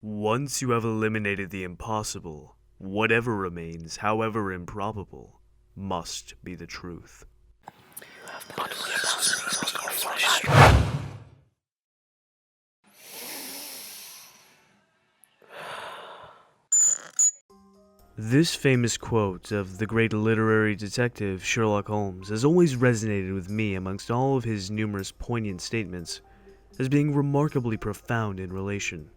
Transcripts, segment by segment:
Once you have eliminated the impossible, whatever remains, however improbable, must be the truth. This famous quote of the great literary detective Sherlock Holmes has always resonated with me amongst all of his numerous poignant statements as being remarkably profound in relation.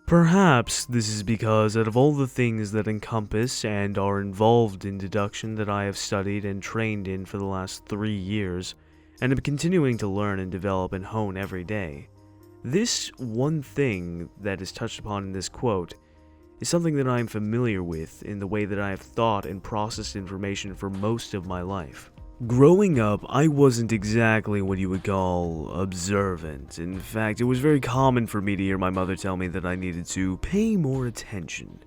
Perhaps this is because out of all the things that encompass and are involved in deduction that I have studied and trained in for the last 3 years, and am continuing to learn and develop and hone every day, this one thing that is touched upon in this quote is something that I am familiar with in the way that I have thought and processed information for most of my life. Growing up, I wasn't exactly what you would call observant. In fact, it was very common for me to hear my mother tell me that I needed to pay more attention.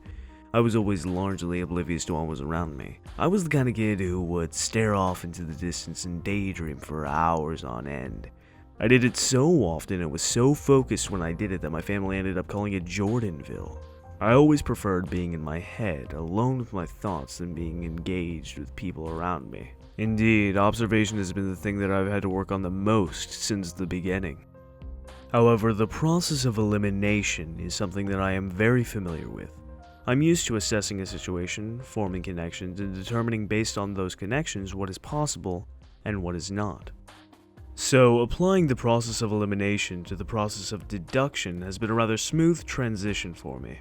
I was always largely oblivious to what was around me. I was the kind of kid who would stare off into the distance and daydream for hours on end. I did it so often and was so focused when I did it that my family ended up calling it Jordanville. I always preferred being in my head, alone with my thoughts, than being engaged with people around me. Indeed, observation has been the thing that I've had to work on the most since the beginning. However, the process of elimination is something that I am very familiar with. I'm used to assessing a situation, forming connections, and determining based on those connections what is possible and what is not. So, applying the process of elimination to the process of deduction has been a rather smooth transition for me.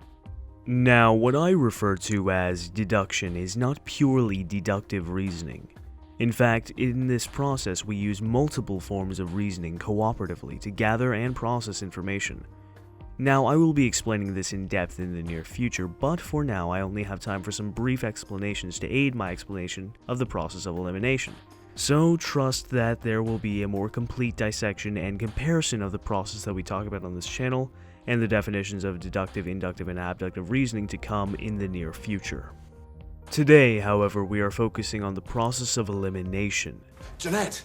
Now, what I refer to as deduction is not purely deductive reasoning. In fact, in this process we use multiple forms of reasoning cooperatively to gather and process information. Now, I will be explaining this in depth in the near future, but for now I only have time for some brief explanations to aid my explanation of the process of elimination. So trust that there will be a more complete dissection and comparison of the process that we talk about on this channel, and the definitions of deductive, inductive, and abductive reasoning to come in the near future. Today, however, we are focusing on the process of elimination. Jeanette!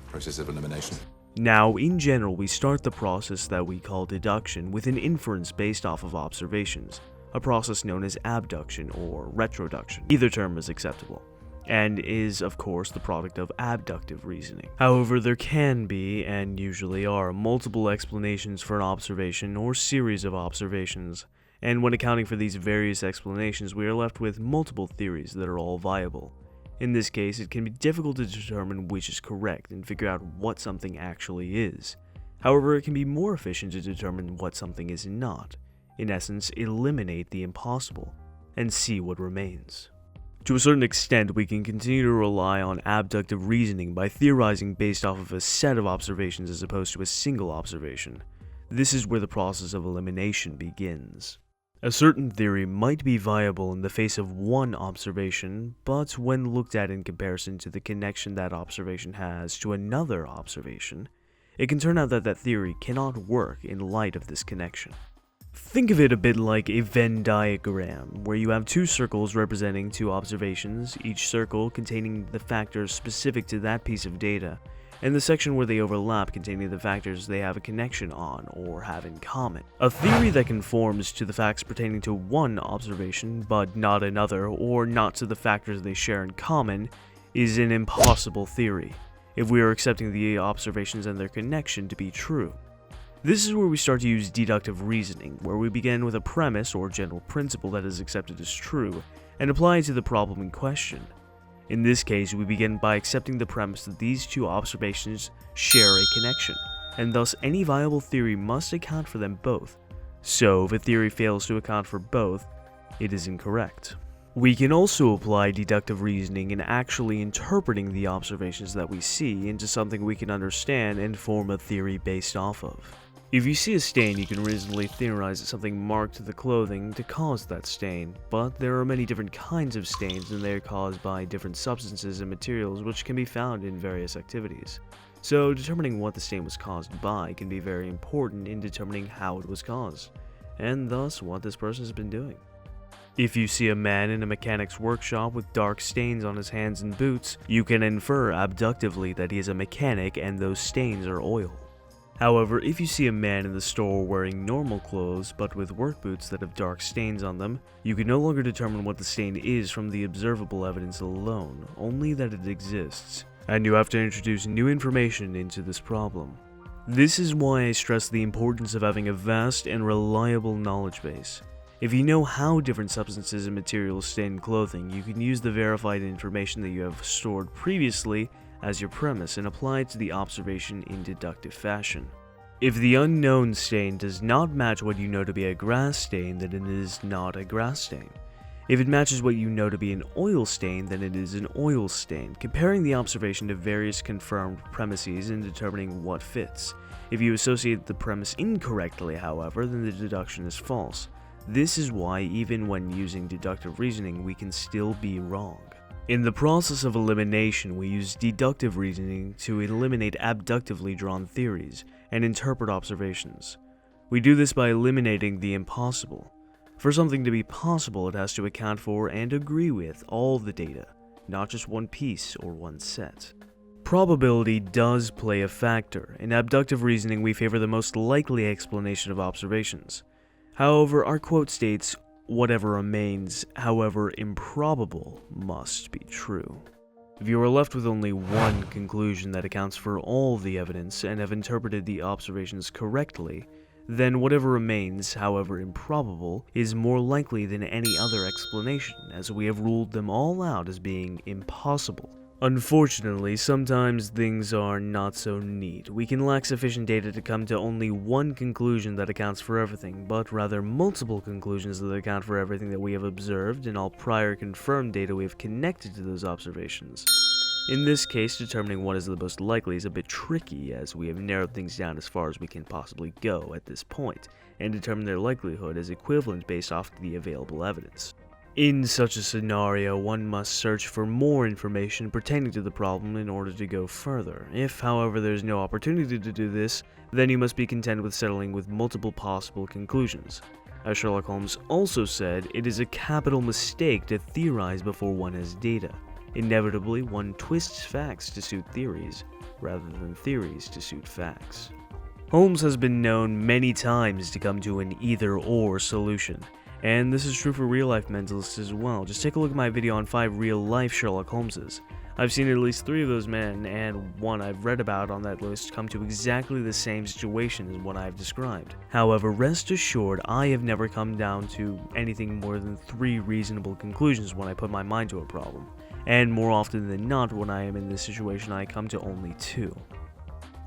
Process of elimination. Now, in general, we start the process that we call deduction with an inference based off of observations, a process known as abduction or retroduction. Either term is acceptable, and is, of course, the product of abductive reasoning. However, there can be, and usually are, multiple explanations for an observation or series of observations, and when accounting for these various explanations, we are left with multiple theories that are all viable. In this case, it can be difficult to determine which is correct and figure out what something actually is. However, it can be more efficient to determine what something is not. In essence, eliminate the impossible, and see what remains. To a certain extent, we can continue to rely on abductive reasoning by theorizing based off of a set of observations as opposed to a single observation. This is where the process of elimination begins. A certain theory might be viable in the face of one observation, but when looked at in comparison to the connection that observation has to another observation, it can turn out that that theory cannot work in light of this connection. Think of it a bit like a Venn diagram, where you have two circles representing two observations, each circle containing the factors specific to that piece of data, and the section where they overlap containing the factors they have a connection on or have in common. A theory that conforms to the facts pertaining to one observation but not another, or not to the factors they share in common, is an impossible theory, if we are accepting the observations and their connection to be true. This is where we start to use deductive reasoning, where we begin with a premise or general principle that is accepted as true, and apply it to the problem in question. In this case, we begin by accepting the premise that these two observations share a connection, and thus any viable theory must account for them both. So, if a theory fails to account for both, it is incorrect. We can also apply deductive reasoning in actually interpreting the observations that we see into something we can understand and form a theory based off of. If you see a stain, you can reasonably theorize that something marked to the clothing to cause that stain, but there are many different kinds of stains and they are caused by different substances and materials which can be found in various activities. So determining what the stain was caused by can be very important in determining how it was caused, and thus what this person has been doing. If you see a man in a mechanic's workshop with dark stains on his hands and boots, you can infer abductively that he is a mechanic and those stains are oil. However, if you see a man in the store wearing normal clothes but with work boots that have dark stains on them, you can no longer determine what the stain is from the observable evidence alone, only that it exists, and you have to introduce new information into this problem. This is why I stress the importance of having a vast and reliable knowledge base. If you know how different substances and materials stain clothing, you can use the verified information that you have stored previously as your premise and apply it to the observation in deductive fashion. If the unknown stain does not match what you know to be a grass stain, then it is not a grass stain. If it matches what you know to be an oil stain, then it is an oil stain, comparing the observation to various confirmed premises and determining what fits. If you associate the premise incorrectly, however, then the deduction is false. This is why, even when using deductive reasoning, we can still be wrong. In the process of elimination, we use deductive reasoning to eliminate abductively drawn theories and interpret observations. We do this by eliminating the impossible. For something to be possible, it has to account for and agree with all the data, not just one piece or one set. Probability does play a factor. In abductive reasoning, we favor the most likely explanation of observations. However, our quote states, "Whatever remains, however improbable, must be true." If you are left with only one conclusion that accounts for all the evidence and have interpreted the observations correctly, then whatever remains, however improbable, is more likely than any other explanation, as we have ruled them all out as being impossible. Unfortunately, sometimes things are not so neat. We can lack sufficient data to come to only one conclusion that accounts for everything, but rather multiple conclusions that account for everything that we have observed and all prior confirmed data we have connected to those observations. In this case, determining what is the most likely is a bit tricky, as we have narrowed things down as far as we can possibly go at this point, and determine their likelihood as equivalent based off the available evidence. In such a scenario, one must search for more information pertaining to the problem in order to go further. If, however, there is no opportunity to do this, then you must be content with settling with multiple possible conclusions. As Sherlock Holmes also said, it is a capital mistake to theorize before one has data. Inevitably, one twists facts to suit theories, rather than theories to suit facts. Holmes has been known many times to come to an either-or solution. And this is true for real-life mentalists as well. Just take a look at my video on 5 real-life Sherlock Holmeses. I've seen at least 3 of those men, and one I've read about on that list, come to exactly the same situation as what I've described. However, rest assured, I have never come down to anything more than 3 reasonable conclusions when I put my mind to a problem. And more often than not, when I am in this situation, I come to only 2.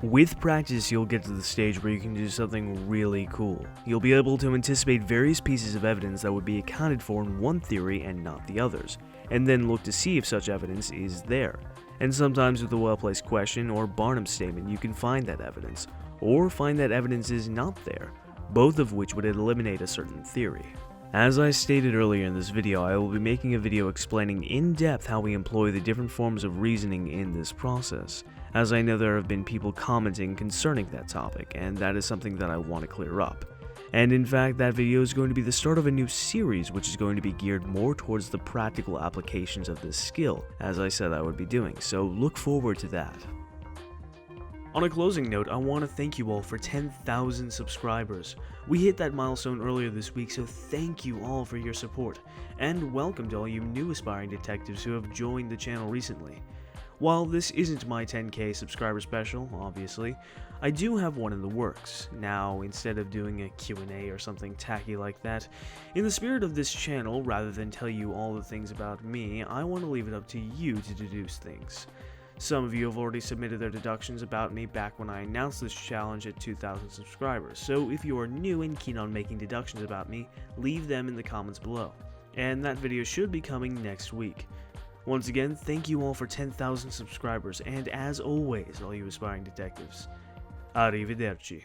With practice, you'll get to the stage where you can do something really cool. You'll be able to anticipate various pieces of evidence that would be accounted for in one theory and not the others, and then look to see if such evidence is there. And sometimes with a well-placed question or Barnum statement, you can find that evidence, or find that evidence is not there, both of which would eliminate a certain theory. As I stated earlier in this video, I will be making a video explaining in depth how we employ the different forms of reasoning in this process, as I know there have been people commenting concerning that topic, and that is something that I want to clear up. And in fact, that video is going to be the start of a new series which is going to be geared more towards the practical applications of this skill, as I said I would be doing, so look forward to that. On a closing note, I want to thank you all for 10,000 subscribers. We hit that milestone earlier this week, so thank you all for your support, and welcome to all you new aspiring detectives who have joined the channel recently. While this isn't my 10k subscriber special, obviously, I do have one in the works. Now, instead of doing a Q&A or something tacky like that, in the spirit of this channel, rather than tell you all the things about me, I want to leave it up to you to deduce things. Some of you have already submitted their deductions about me back when I announced this challenge at 2,000 subscribers, so if you are new and keen on making deductions about me, leave them in the comments below. And that video should be coming next week. Once again, thank you all for 10,000 subscribers, and as always, all you aspiring detectives, arrivederci.